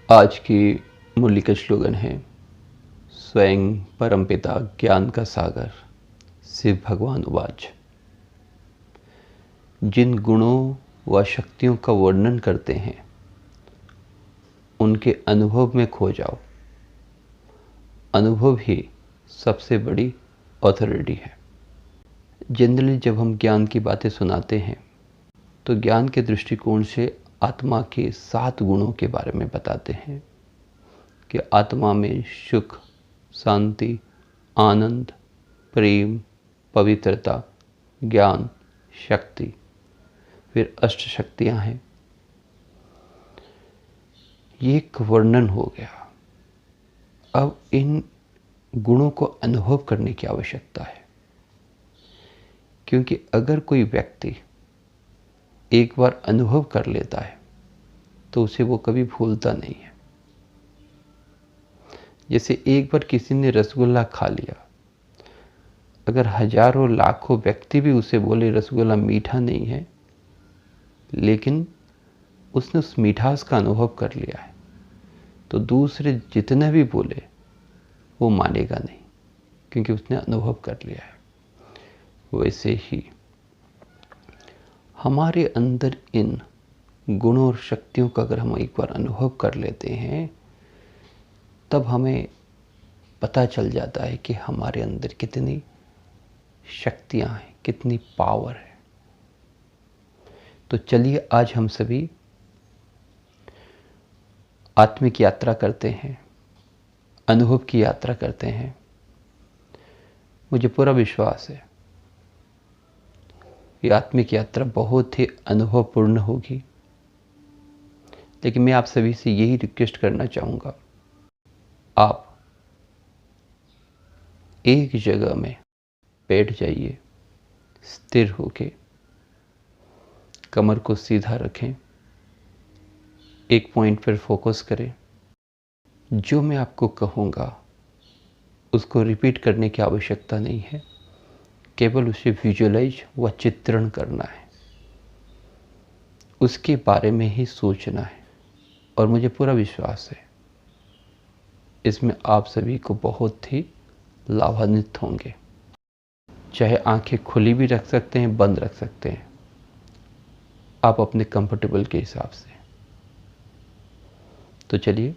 आज की मुरली का स्लोगन है, स्वयं परमपिता ज्ञान का सागर शिव भगवान उवाच। जिन गुणों व शक्तियों का वर्णन करते हैं उनके अनुभव में खो जाओ। अनुभव ही सबसे बड़ी अथॉरिटी है। जनरली जब हम ज्ञान की बातें सुनाते हैं तो ज्ञान के दृष्टिकोण से आत्मा के 7 गुणों के बारे में बताते हैं कि आत्मा में सुख, शांति, आनंद, प्रेम, पवित्रता, ज्ञान, शक्ति, फिर अष्ट शक्तियाँ हैं। ये एक वर्णन हो गया। अब इन गुणों को अनुभव करने की आवश्यकता है, क्योंकि अगर कोई व्यक्ति एक बार अनुभव कर लेता है तो उसे वो कभी भूलता नहीं है। जैसे एक बार किसी ने रसगुल्ला खा लिया, अगर हजारों लाखों व्यक्ति भी उसे बोले रसगुल्ला मीठा नहीं है, लेकिन उसने उस मिठास का अनुभव कर लिया है, तो दूसरे जितने भी बोले वो मानेगा नहीं, क्योंकि उसने अनुभव कर लिया है। वैसे ही हमारे अंदर इन गुणों और शक्तियों का अगर हम एक बार अनुभव कर लेते हैं, तब हमें पता चल जाता है कि हमारे अंदर कितनी शक्तियां हैं, कितनी पावर है। तो चलिए आज हम सभी आत्मिक यात्रा करते हैं, अनुभव की यात्रा करते हैं। मुझे पूरा विश्वास है ये आत्मिक यात्रा बहुत ही अनुभवपूर्ण होगी। लेकिन मैं आप सभी से यही रिक्वेस्ट करना चाहूँगा, आप एक जगह में बैठ जाइए, स्थिर होके कमर को सीधा रखें, एक पॉइंट पर फोकस करें। जो मैं आपको कहूँगा उसको रिपीट करने की आवश्यकता नहीं है, केवल उसे विजुअलाइज व चित्रण करना है, उसके बारे में ही सोचना है। और मुझे पूरा विश्वास है इसमें आप सभी को बहुत ही लाभान्वित होंगे। चाहे आंखें खुली भी रख सकते हैं, बंद रख सकते हैं, आप अपने कंफर्टेबल के हिसाब से। तो चलिए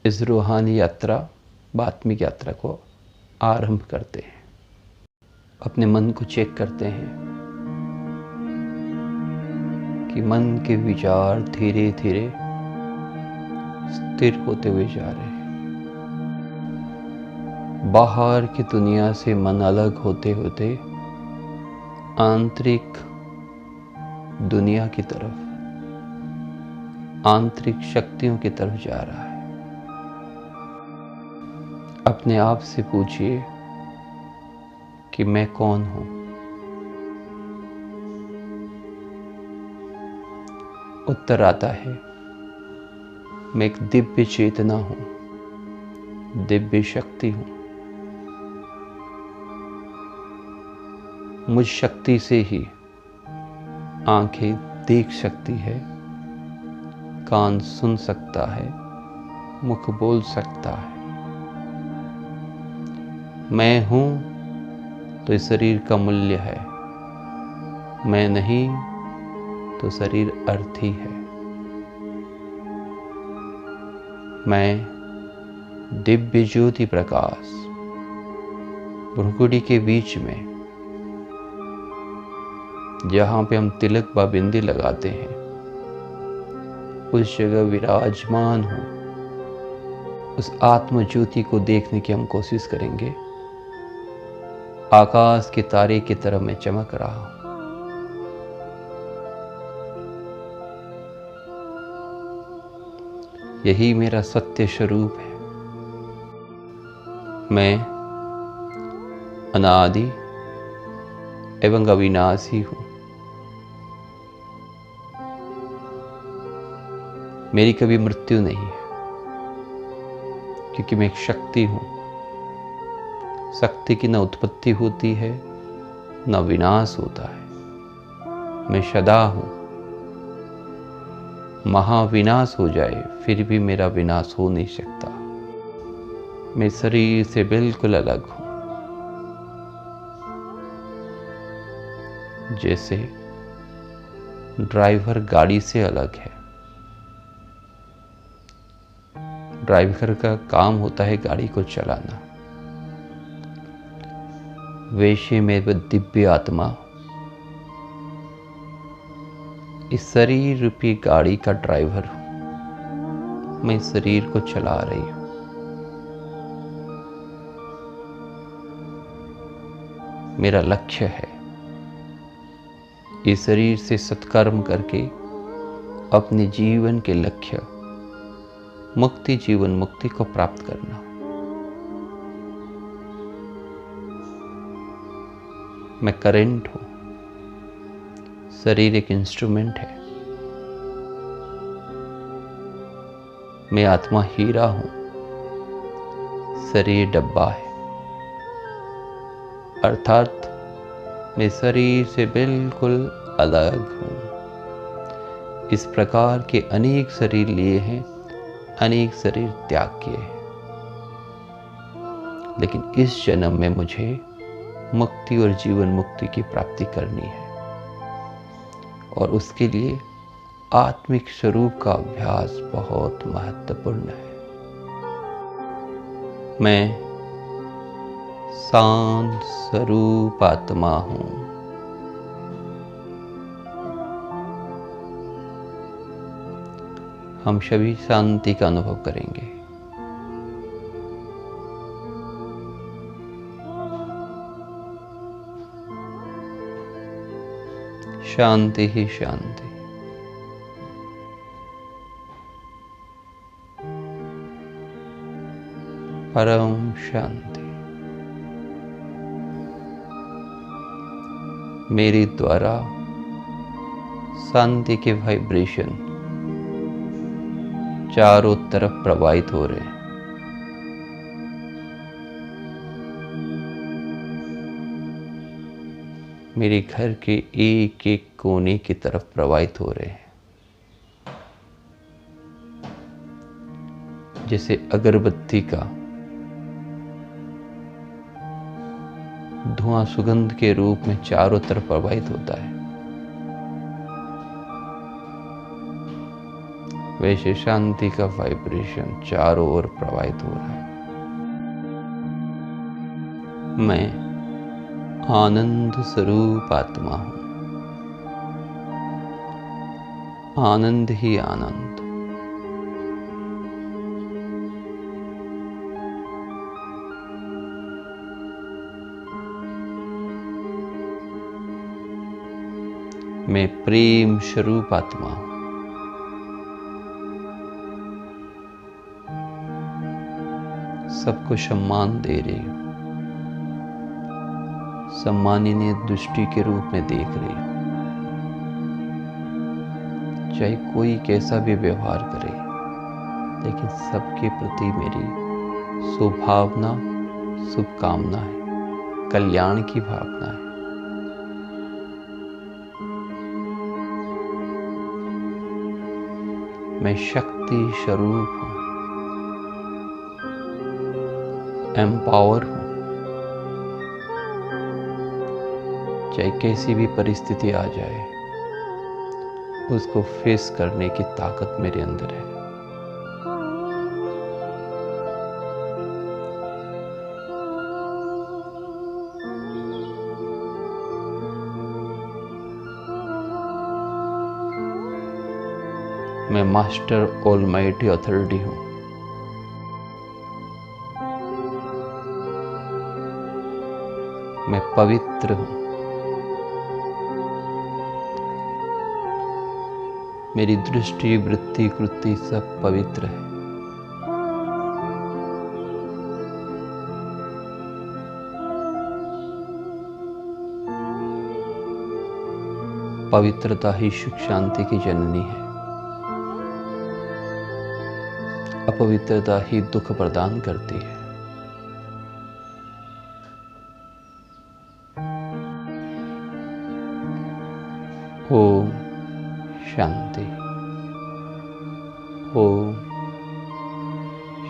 इस रूहानी यात्रा, आत्मिक यात्रा को आरंभ करते हैं। अपने मन को चेक करते हैं कि मन के विचार धीरे धीरे स्थिर होते हुए जा रहे हैं। बाहर की दुनिया से मन अलग होते होते आंतरिक दुनिया की तरफ, आंतरिक शक्तियों की तरफ जा रहा है। अपने आप से पूछिए कि मैं कौन हूं। उत्तर आता है, मैं एक दिव्य चेतना हूं, दिव्य शक्ति हूं। मुझ शक्ति से ही आंखें देख सकती है, कान सुन सकता है, मुख बोल सकता है। मैं हूं तो इस शरीर का मूल्य है, मैं नहीं तो शरीर अर्थी है। मैं दिव्य ज्योति प्रकाश भ्रुकुटी के बीच में, जहां पे हम तिलक व बिंदी लगाते हैं, उस जगह विराजमान हूं। उस आत्म ज्योति को देखने की हम कोशिश करेंगे। आकाश के तारे की तरह मैं चमक रहा हूं। यही मेरा सत्य स्वरूप है। मैं अनादि एवं अविनाशी हूं। मेरी कभी मृत्यु नहीं है, क्योंकि मैं एक शक्ति हूं। शक्ति की न उत्पत्ति होती है न विनाश होता है। मैं सदा हूं, महाविनाश हो जाए फिर भी मेरा विनाश हो नहीं सकता। मैं शरीर से बिल्कुल अलग हूं। जैसे ड्राइवर गाड़ी से अलग है। ड्राइवर का काम होता है गाड़ी को चलाना। वैसे में वह दिव्य आत्मा इस शरीर रूपी गाड़ी का ड्राइवर हूं। मैं शरीर को चला रही हूं। मेरा लक्ष्य है इस शरीर से सत्कर्म करके अपने जीवन के लक्ष्य मुक्ति, जीवन मुक्ति को प्राप्त करना। मैं करंट हूं। शरीर एक इंस्ट्रूमेंट है। मैं आत्मा हीरा हूं। शरीर डब्बा है। अर्थात मैं शरीर से बिल्कुल अलग हूं। इस प्रकार के अनेक शरीर लिए हैं, अनेक शरीर त्याग किए हैं, लेकिन इस जन्म में मुझे मुक्ति और जीवन मुक्ति की प्राप्ति करनी है और उसके लिए आत्मिक स्वरूप का अभ्यास बहुत महत्वपूर्ण है। मैं शांत स्वरूप आत्मा हूं। हम सभी शांति का अनुभव करेंगे। शांति ही शांति। परम शांति। मेरे द्वारा शांति के वाइब्रेशन चारों तरफ प्रवाहित हो रहे हैं। मेरे घर के एक एक कोने की तरफ प्रवाहित हो रहे हैं। जैसे अगरबत्ती का धुआं सुगंध के रूप में चारों तरफ प्रवाहित होता है, वैसे शांति का वाइब्रेशन चारों ओर प्रवाहित हो रहा है। मैं आनंद स्वरूप आत्मा हूं। आनंद ही आनंद। मैं प्रेम स्वरूप आत्मा हूं। सबको सम्मान दे रही हूं। सम्माननीय दृष्टि के रूप में देख रही हूं। चाहे कोई कैसा भी व्यवहार करे, लेकिन सबके प्रति मेरी शुभभावना, शुभकामना है, कल्याण की भावना है। मैं शक्ति स्वरूप हूं। एम्पावर हूं। चाहे कैसी भी परिस्थिति आ जाए, उसको फेस करने की ताकत मेरे अंदर है। मैं मास्टर ऑलमाइटी अथॉरिटी हूं। मैं पवित्र हूं। मेरी दृष्टि, वृत्ति, कृति सब पवित्र है। पवित्रता ही सुख शांति की जननी है। अपवित्रता ही दुख प्रदान करती है। ओम शांति।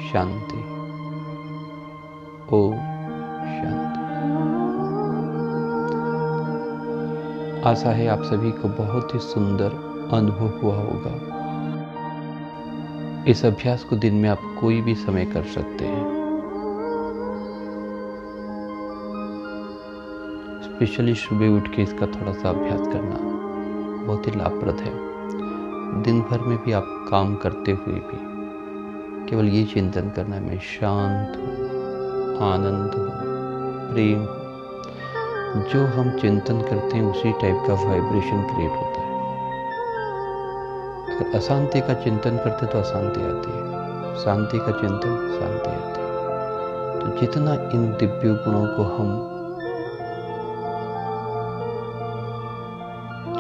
शांति। ओम शांति। आशा है आप सभी को बहुत ही सुंदर अनुभव हुआ होगा। इस अभ्यास को दिन में आप कोई भी समय कर सकते हैं। स्पेशली सुबह उठ के इसका थोड़ा सा अभ्यास करना बहुत ही लाभप्रद है। दिन भर में भी आप काम करते हुए भी केवल ये चिंतन करना, मैं शांत हूँ, आनंद हूँ, प्रेम हूँ। जो हम चिंतन करते हैं उसी टाइप का वाइब्रेशन क्रिएट होता है। अगर अशांति का चिंतन करते तो अशांति आती है, शांति का चिंतन शांति आती है। तो जितना इन दिव्य गुणों को हम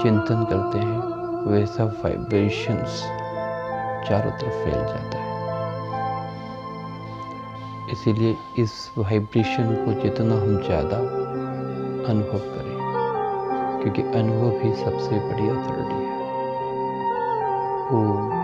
चिंतन करते हैं वैसा वाइब्रेशंस चारों तरफ फैल जाता है। इसीलिए इस वाइब्रेशन को जितना हम ज़्यादा अनुभव करें, क्योंकि अनुभव ही सबसे बड़ी अथॉरिटी है। ओम